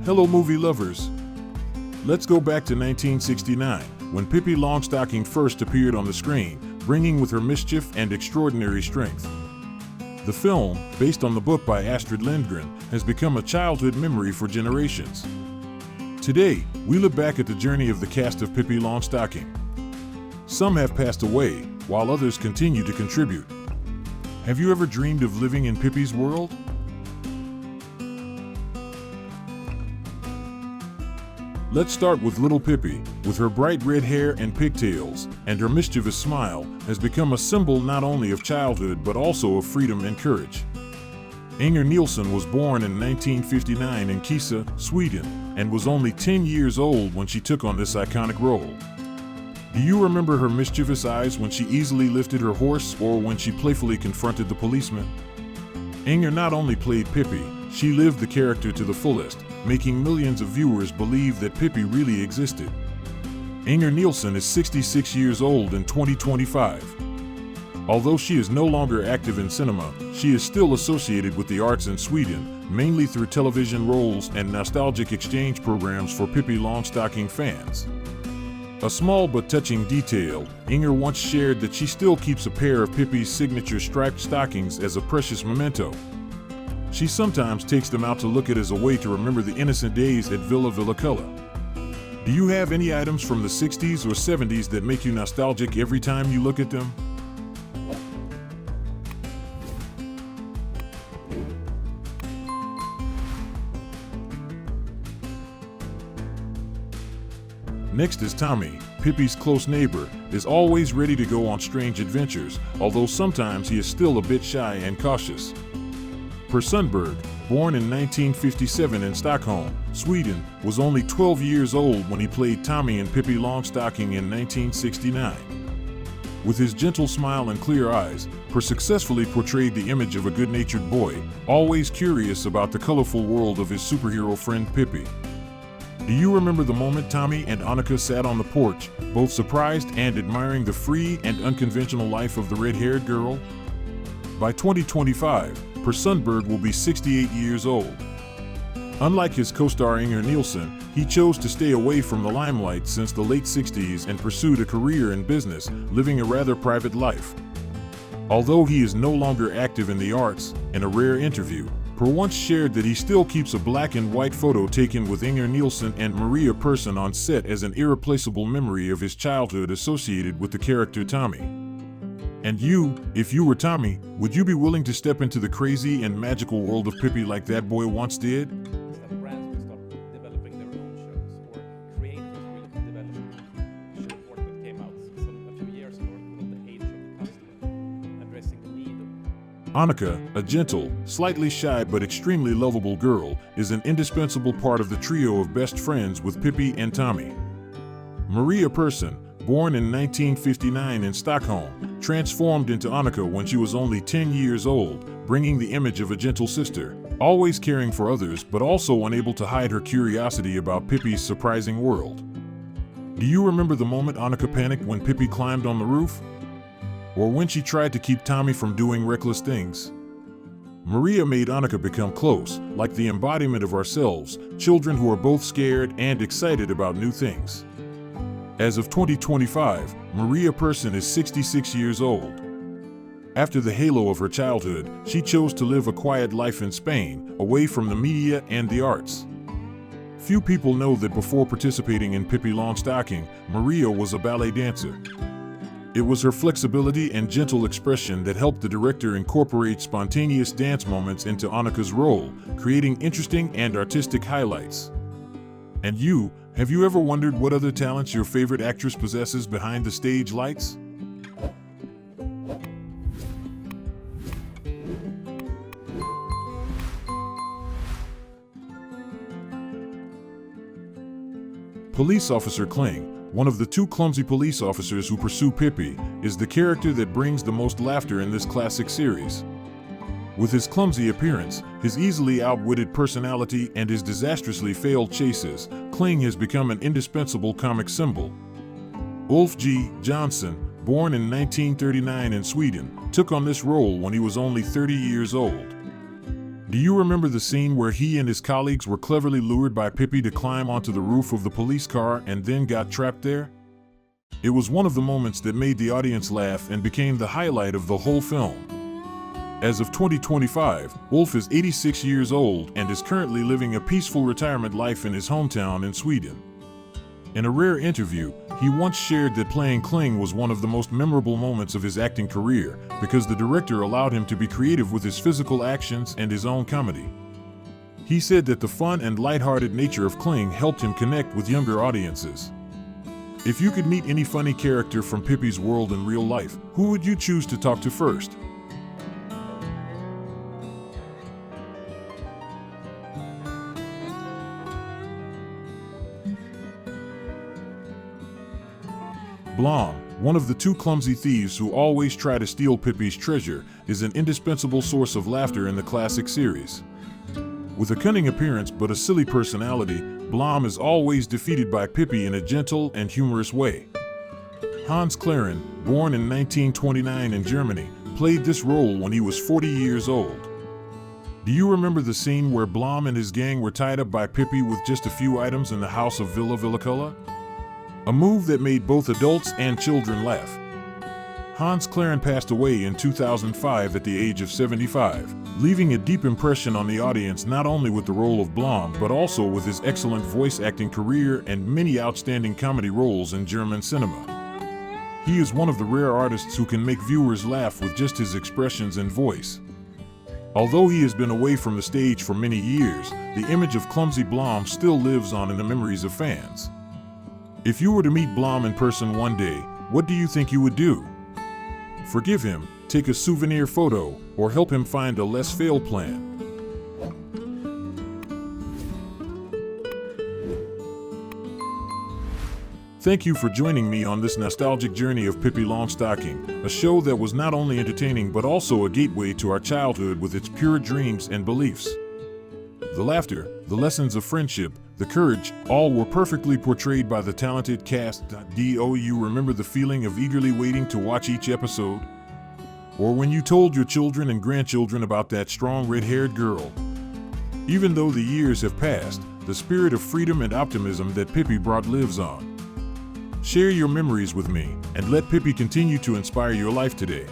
Hello movie lovers. Let's go back to 1969, when Pippi Longstocking first appeared on the screen, bringing with her mischief and extraordinary strength. The film, based on the book by Astrid Lindgren, has become a childhood memory for generations. Today, we look back at the journey of the cast of Pippi Longstocking. Some have passed away, while others continue to contribute. Have you ever dreamed of living in Pippi's world? Let's start with little Pippi, with her bright red hair and pigtails, and her mischievous smile, has become a symbol not only of childhood but also of freedom and courage. Inger Nilsson was born in 1959 in Kisa, Sweden, and was only 10 years old when she took on this iconic role. Do you remember her mischievous eyes when she easily lifted her horse or when she playfully confronted the policeman? Inger not only played Pippi, she lived the character to the fullest, making millions of viewers believe that Pippi really existed. Inger Nilsson is 66 years old in 2025. Although she is no longer active in cinema, she is still associated with the arts in Sweden, mainly through television roles and nostalgic exchange programs for Pippi Longstocking fans. A small but touching detail, Inger once shared that she still keeps a pair of Pippi's signature striped stockings as a precious memento. She sometimes takes them out to look at as a way to remember the innocent days at Villa Villaculla. Do you have any items from the 60s or 70s that make you nostalgic every time you look at them? Next is Tommy, Pippi's close neighbor, is always ready to go on strange adventures, although sometimes he is still a bit shy and cautious. Sundberg, born in 1957 in Stockholm, Sweden, was only 12 years old when he played Tommy and Pippi Longstocking in 1969. With his gentle smile and clear eyes, successfully portrayed the image of a good-natured boy, always curious about the colorful world of his superhero friend Pippi. Do you remember the moment Tommy and Annika sat on the porch, both surprised and admiring the free and unconventional life of the red-haired girl? By 2025, Sundberg will be 68 years old. Unlike his co-star Inger Nilsson, he chose to stay away from the limelight since the late 60s and pursued a career in business, living a rather private life. Although he is no longer active in the arts, in a rare interview, once shared that he still keeps a black and white photo taken with Inger Nilsson and Maria Persson on set as an irreplaceable memory of his childhood associated with the character Tommy. And you, if you were Tommy, would you be willing to step into the crazy and magical world of Pippi like that boy once did? That brands will start developing their own shows, or creators will develop a show report that came out a few years ago called The Age of the Customer, addressing the need of... Annika, a gentle, slightly shy but extremely lovable girl, is an indispensable part of the trio of best friends with Pippi and Tommy. Maria Persson, born in 1959 in Stockholm, transformed into Annika when she was only 10 years old, bringing the image of a gentle sister, always caring for others but also unable to hide her curiosity about Pippi's surprising world. Do you remember the moment Annika panicked when Pippi climbed on the roof? Or when she tried to keep Tommy from doing reckless things? Maria made Annika become close, like the embodiment of ourselves, children who are both scared and excited about new things. As of 2025, Maria Persson is 66 years old. After the halo of her childhood, she chose to live a quiet life in Spain, away from the media and the arts. Few people know that before participating in Pippi Longstocking, Maria was a ballet dancer. It was her flexibility and gentle expression that helped the director incorporate spontaneous dance moments into Annika's role, creating interesting and artistic highlights. And you, have you ever wondered what other talents your favorite actress possesses behind the stage lights? Police Officer Kling, one of the two clumsy police officers who pursue Pippi, is the character that brings the most laughter in this classic series. With his clumsy appearance, his easily outwitted personality, and his disastrously failed chases, Kling has become an indispensable comic symbol. Ulf G. Johnsson, born in 1939 in Sweden, took on this role when he was only 30 years old. Do you remember the scene where he and his colleagues were cleverly lured by Pippi to climb onto the roof of the police car and then got trapped there? It was one of the moments that made the audience laugh and became the highlight of the whole film. As of 2025, Ulf is 86 years old and is currently living a peaceful retirement life in his hometown in Sweden. In a rare interview, he once shared that playing Kling was one of the most memorable moments of his acting career because the director allowed him to be creative with his physical actions and his own comedy. He said that the fun and lighthearted nature of Kling helped him connect with younger audiences. If you could meet any funny character from Pippi's world in real life, who would you choose to talk to first? Blom, one of the two clumsy thieves who always try to steal Pippi's treasure, is an indispensable source of laughter in the classic series. With a cunning appearance but a silly personality, Blom is always defeated by Pippi in a gentle and humorous way. Hans Clarin, born in 1929 in Germany, played this role when he was 40 years old. Do you remember the scene where Blom and his gang were tied up by Pippi with just a few items in the house of Villa Villaculla? A move that made both adults and children laugh. Hans Clarin passed away in 2005 at the age of 75, leaving a deep impression on the audience not only with the role of Blom but also with his excellent voice acting career and many outstanding comedy roles in German cinema. He is one of the rare artists who can make viewers laugh with just his expressions and voice. Although he has been away from the stage for many years, the image of clumsy Blom still lives on in the memories of fans. If you were to meet Blom in person one day, what do you think you would do? Forgive him, take a souvenir photo, or help him find a less failed plan? Thank you for joining me on this nostalgic journey of Pippi Longstocking, a show that was not only entertaining but also a gateway to our childhood with its pure dreams and beliefs. The laughter, the lessons of friendship, the courage, all were perfectly portrayed by the talented cast. Do you remember the feeling of eagerly waiting to watch each episode? Or when you told your children and grandchildren about that strong red-haired girl? Even though the years have passed, the spirit of freedom and optimism that Pippi brought lives on. Share your memories with me, and let Pippi continue to inspire your life today.